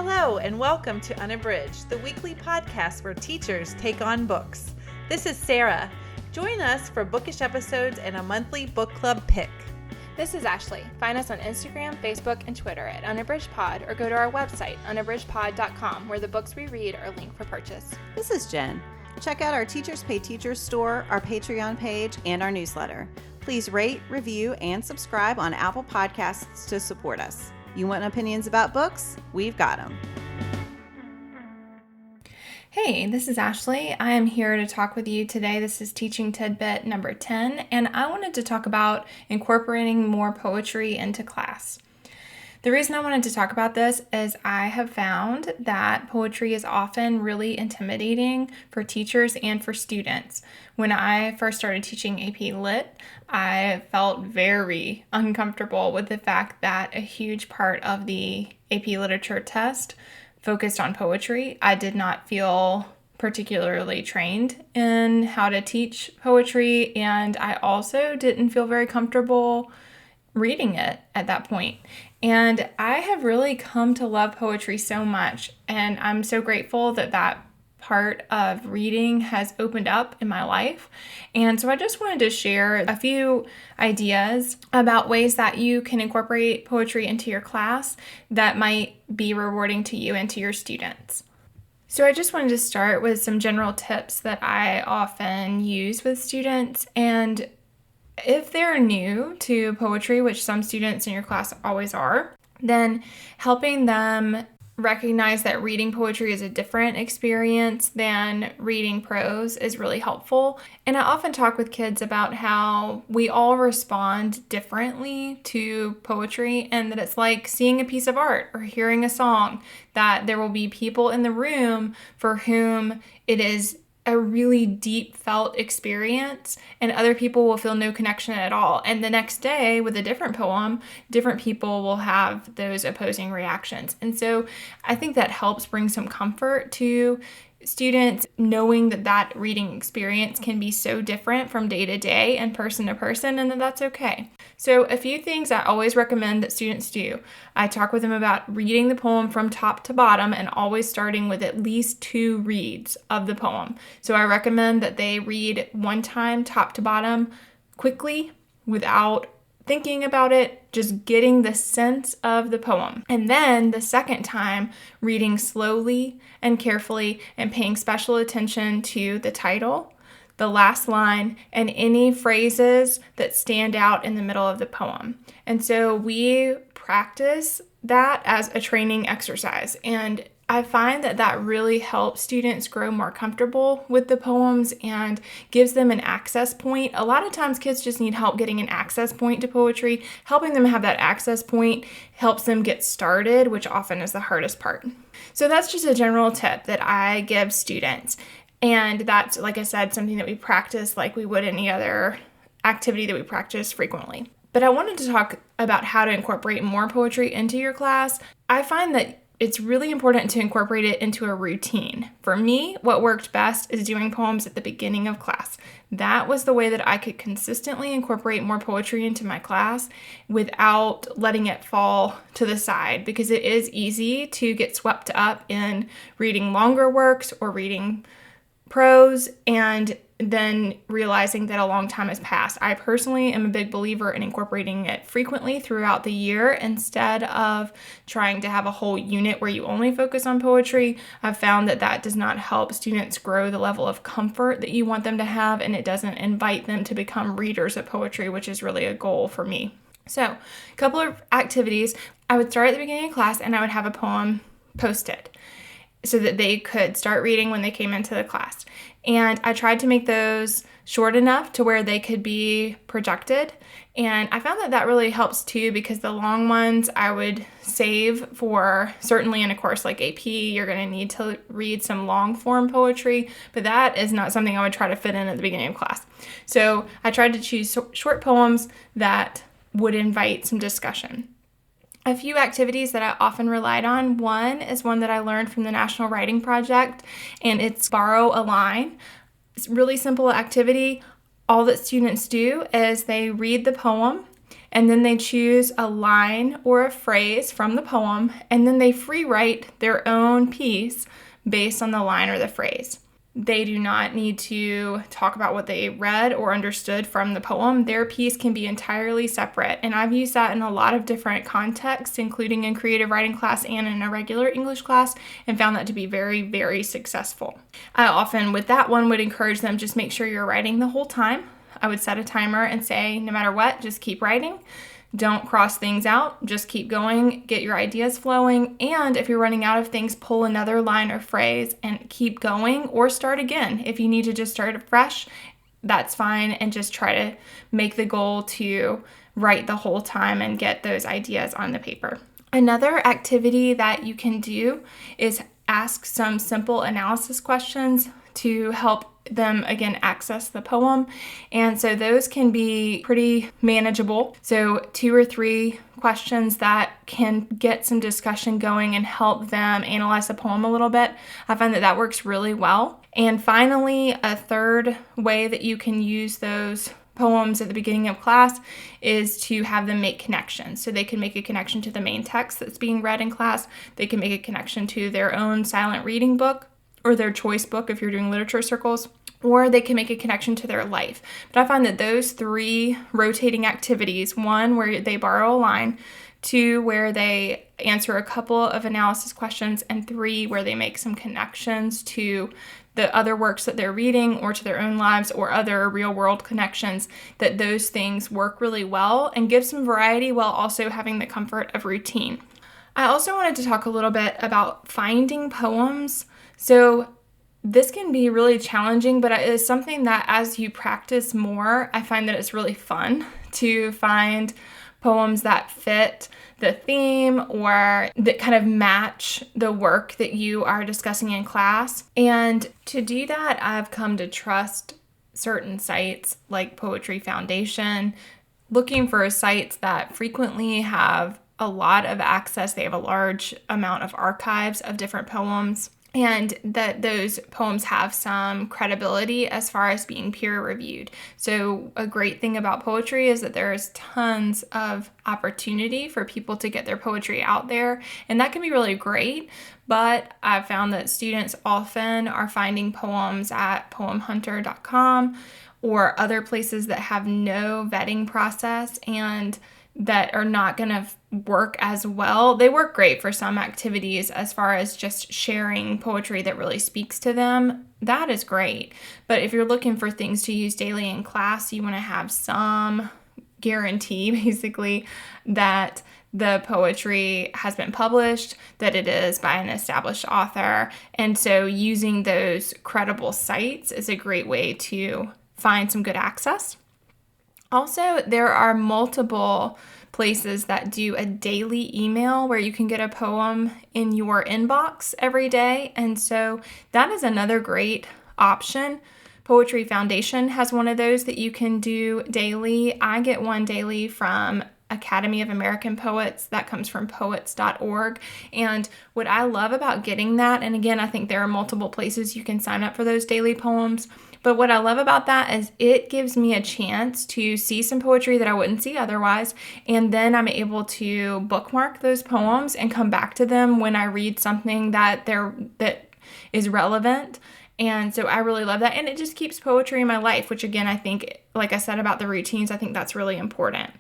Hello and welcome to Unabridged, the weekly podcast where teachers take on books. This is Sarah. Join us for bookish episodes and a monthly book club pick. This is Ashley. Find us on Instagram, Facebook, and Twitter at UnabridgedPod or go to our website, unabridgedpod.com, where the books we read are linked for purchase. This is Jen. Check out our Teachers Pay Teachers store, our Patreon page, and our newsletter. Please rate, review, and subscribe on Apple Podcasts to support us. You want opinions about books? We've got them. Hey, this is Ashley. I am here to talk with you today. This is Teaching Tidbit number 10, and I wanted to talk about incorporating more poetry into class. The reason I wanted to talk about this is I have found that poetry is often really intimidating for teachers and for students. When I first started teaching AP Lit, I felt very uncomfortable with the fact that a huge part of the AP Literature test focused on poetry. I did not feel particularly trained in how to teach poetry, and I also didn't feel very comfortable reading it at that point. And I have really come to love poetry so much, and I'm so grateful that that part of reading has opened up in my life. And so I just wanted to share a few ideas about ways that you can incorporate poetry into your class that might be rewarding to you and to your students. So I just wanted to start with some general tips that I often use with students. And if they're new to poetry, which some students in your class always are, then helping them recognize that reading poetry is a different experience than reading prose is really helpful. And I often talk with kids about how we all respond differently to poetry, and that it's like seeing a piece of art or hearing a song, that there will be people in the room for whom it is a really deep felt experience, and other people will feel no connection at all. And the next day with a different poem, different people will have those opposing reactions. And so I think that helps bring some comfort to students, knowing that that reading experience can be so different from day to day and person to person, and that that's okay. So a few things I always recommend that students do. I talk with them about reading the poem from top to bottom and always starting with at least 2 reads of the poem. So I recommend that they read one time top to bottom quickly without thinking about it, just getting the sense of the poem. And then the second time, reading slowly and carefully and paying special attention to the title, the last line, and any phrases that stand out in the middle of the poem. And so we practice that as a training exercise. And I find that that really helps students grow more comfortable with the poems and gives them an access point. A lot of times kids just need help getting an access point to poetry. Helping them have that access point helps them get started, which often is the hardest part. So that's just a general tip that I give students. And that's, like I said, something that we practice like we would any other activity that we practice frequently. But I wanted to talk about how to incorporate more poetry into your class. I find that it's really important to incorporate it into a routine. For me, what worked best is doing poems at the beginning of class. That was the way that I could consistently incorporate more poetry into my class without letting it fall to the side, because it is easy to get swept up in reading longer works or reading prose and then realizing that a long time has passed. I personally am a big believer in incorporating it frequently throughout the year instead of trying to have a whole unit where you only focus on poetry. I've found that that does not help students grow the level of comfort that you want them to have, and it doesn't invite them to become readers of poetry, which is really a goal for me. So, a couple of activities. I would start at the beginning of class and I would have a poem posted so that they could start reading when they came into the class. And I tried to make those short enough to where they could be projected. And I found that that really helps too, because the long ones I would save for, certainly in a course like AP, you're going to need to read some long form poetry, but that is not something I would try to fit in at the beginning of class. So I tried to choose short poems that would invite some discussion. A few activities that I often relied on. One is one that I learned from the National Writing Project, and it's borrow a line. It's a really simple activity. All that students do is they read the poem and then they choose a line or a phrase from the poem, and then they free write their own piece based on the line or the phrase. They do not need to talk about what they read or understood from the poem. Their piece can be entirely separate. And I've used that in a lot of different contexts, including in creative writing class and in a regular English class, and found that to be very, very successful. I often, with that one, would encourage them, just make sure you're writing the whole time. I would set a timer and say, no matter what, just keep writing. Don't cross things out. Just keep going. Get your ideas flowing. And if you're running out of things, pull another line or phrase and keep going, or start again. If you need to just start afresh, that's fine. And just try to make the goal to write the whole time and get those ideas on the paper. Another activity that you can do is ask some simple analysis questions to help them, again, access the poem. And so those can be pretty manageable. So 2 or 3 questions that can get some discussion going and help them analyze the poem a little bit. I find that that works really well. And finally, a third way that you can use those poems at the beginning of class is to have them make connections. So they can make a connection to the main text that's being read in class. They can make a connection to their own silent reading book or their choice book if you're doing literature circles, or they can make a connection to their life. But I find that those 3 rotating activities, 1 where they borrow a line, 2 where they answer a couple of analysis questions, and 3 where they make some connections to the other works that they're reading or to their own lives or other real world connections, that those things work really well and give some variety while also having the comfort of routine. I also wanted to talk a little bit about finding poems. So this can be really challenging, but it is something that as you practice more, I find that it's really fun to find poems that fit the theme or that kind of match the work that you are discussing in class. And to do that, I've come to trust certain sites like Poetry Foundation, looking for sites that frequently have a lot of access. They have a large amount of archives of different poems, and that those poems have some credibility as far as being peer reviewed. So a great thing about poetry is that there is tons of opportunity for people to get their poetry out there, and that can be really great. But I've found that students often are finding poems at poemhunter.com or other places that have no vetting process and that are not going to work as well. They work great for some activities as far as just sharing poetry that really speaks to them. That is great. But if you're looking for things to use daily in class, you want to have some guarantee, basically, that the poetry has been published, that it is by an established author. And so using those credible sites is a great way to find some good access. Also, there are multiple places that do a daily email where you can get a poem in your inbox every day. And so that is another great option. Poetry Foundation has one of those that you can do daily. I get one daily from Academy of American Poets. That comes from poets.org. And what I love about getting that, and again, I think there are multiple places you can sign up for those daily poems, but what I love about that is it gives me a chance to see some poetry that I wouldn't see otherwise, and then I'm able to bookmark those poems and come back to them when I read something that is relevant. And so I really love that, and it just keeps poetry in my life, which again, I think, like I said about the routines, I think that's really important.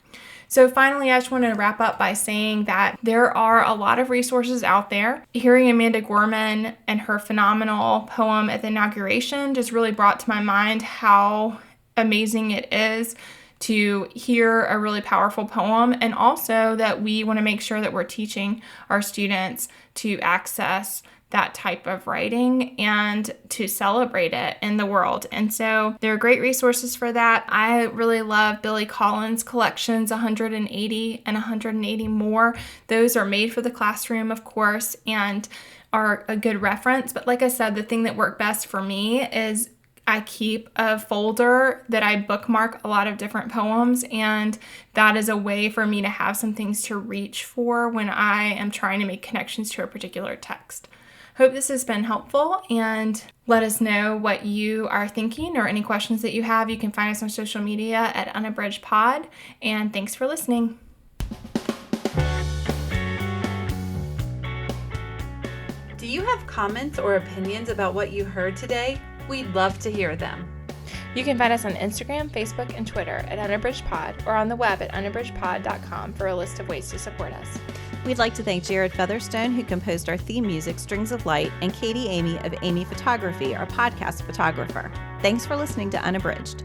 So finally, I just want to wrap up by saying that there are a lot of resources out there. Hearing Amanda Gorman and her phenomenal poem at the inauguration just really brought to my mind how amazing it is to hear a really powerful poem, and also that we want to make sure that we're teaching our students to access that type of writing and to celebrate it in the world. And so there are great resources for that. I really love Billy Collins' collections, 180 and 180 More. Those are made for the classroom, of course, and are a good reference. But like I said, the thing that worked best for me is I keep a folder that I bookmark a lot of different poems, and that is a way for me to have some things to reach for when I am trying to make connections to a particular text. Hope this has been helpful, and let us know what you are thinking or any questions that you have. You can find us on social media at Unabridged Pod, and thanks for listening. Do you have comments or opinions about what you heard today? We'd love to hear them. You can find us on Instagram, Facebook, and Twitter at Unabridged Pod, or on the web at unabridgedpod.com for a list of ways to support us. We'd like to thank Jared Featherstone, who composed our theme music, Strings of Light, and Katie Amy of Amy Photography, our podcast photographer. Thanks for listening to Unabridged.